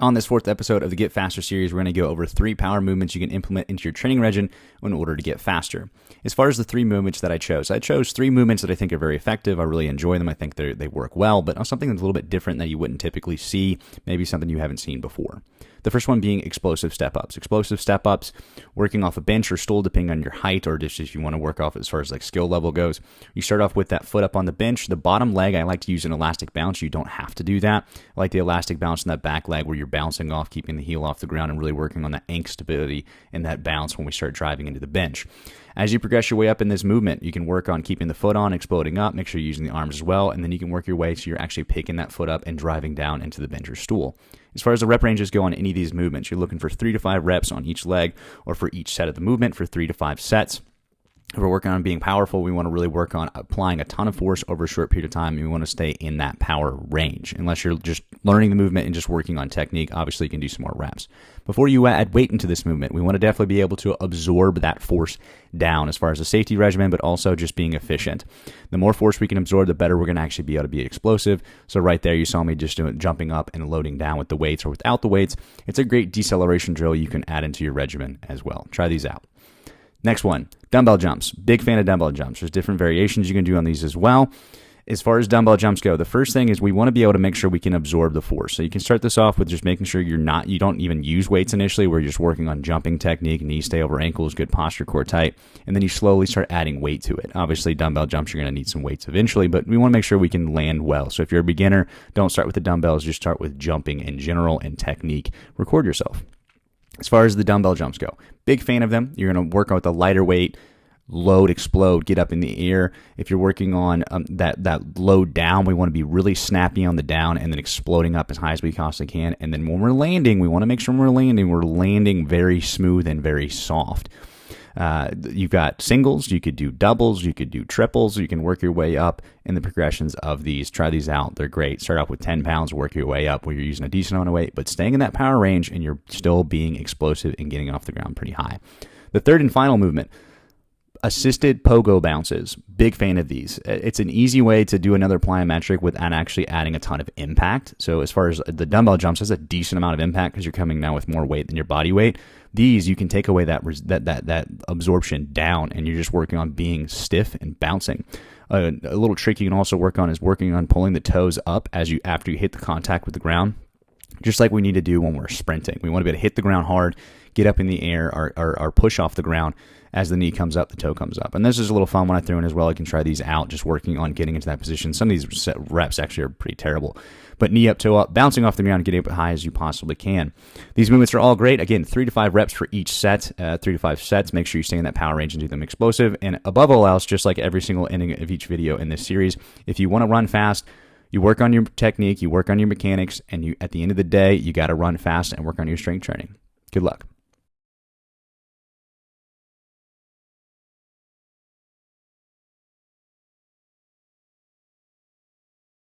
On this fourth episode of the Get Faster series, we're going to go over 3 power movements you can implement into your training regimen in order to get faster. As far as the 3 movements that I chose 3 movements that I think are very effective. I really enjoy them. I think they work well, but something that's a little bit different that you wouldn't typically see, maybe something you haven't seen before. The first one being explosive step-ups. Explosive step-ups, working off a bench or stool depending on your height, or just if you want to work off as far as like skill level goes. You start off with that foot up on the bench. The bottom leg, I like to use an elastic bounce. You don't have to do that. I like the elastic bounce in that back leg where you're bouncing off, keeping the heel off the ground, and really working on that ankle stability and that bounce when we start driving into the bench. As you progress your way up in this movement, you can work on keeping the foot on, exploding up, make sure you're using the arms as well, and then you can work your way so you're actually picking that foot up and driving down into the bench or stool. As far as the rep ranges go on any of these movements, you're looking for 3 to 5 reps on each leg or for each set of the movement for 3 to 5 sets. If we're working on being powerful, we want to really work on applying a ton of force over a short period of time, and we want to stay in that power range. Unless you're just learning the movement and just working on technique, obviously you can do some more reps. Before you add weight into this movement, we want to definitely be able to absorb that force down as far as a safety regimen, but also just being efficient. The more force we can absorb, the better we're going to actually be able to be explosive. So right there, you saw me just jumping up and loading down with the weights or without the weights. It's a great deceleration drill you can add into your regimen as well. Try these out. Next one, dumbbell jumps. Big fan of dumbbell jumps. There's different variations you can do on these as well. As far as dumbbell jumps go, the first thing is we want to be able to make sure we can absorb the force. So you can start this off with just making sure you don't even use weights initially. We're just working on jumping technique, knees stay over ankles, good posture, core tight, and then you slowly start adding weight to it. Obviously, dumbbell jumps, you're going to need some weights eventually, but we want to make sure we can land well. So if you're a beginner, don't start with the dumbbells, just start with jumping in general and technique. Record yourself. As far as the dumbbell jumps go, big fan of them. You're going to work out with a lighter weight, load, explode, get up in the air. If you're working on that load down, we want to be really snappy on the down and then exploding up as high as we possibly can. And then when we're landing, we want to make sure we're landing very smooth and very soft. You've got singles, you could do doubles, you could do triples, you can work your way up in the progressions of these. Try these out. They're great. Start off with 10 pounds, work your way up where you're using a decent amount of weight, but staying in that power range and you're still being explosive and getting off the ground pretty high. The third and final movement, assisted pogo bounces. Big fan of these. It's an easy way to do another plyometric without actually adding a ton of impact. So as far as the dumbbell jumps, has a decent amount of impact because you're coming now with more weight than your body weight. These, you can take away that absorption down, and you're just working on being stiff and bouncing. A little trick you can also work on is working on pulling the toes up after you hit the contact with the ground, just like we need to do when we're sprinting. We want to be able to hit the ground hard, get up in the air, or push off the ground. As the knee comes up, the toe comes up. And this is a little fun when I throw in as well. You can try these out, just working on getting into that position. Some of these reps actually are pretty terrible. But knee up, toe up, bouncing off the ground, getting up as high as you possibly can. These movements are all great. Again, 3 to 5 reps for each set, 3 to 5 sets. Make sure you stay in that power range and do them explosive. And above all else, just like every single ending of each video in this series, if you want to run fast, you work on your technique, you work on your mechanics, and at the end of the day, you got to run fast and work on your strength training. Good luck.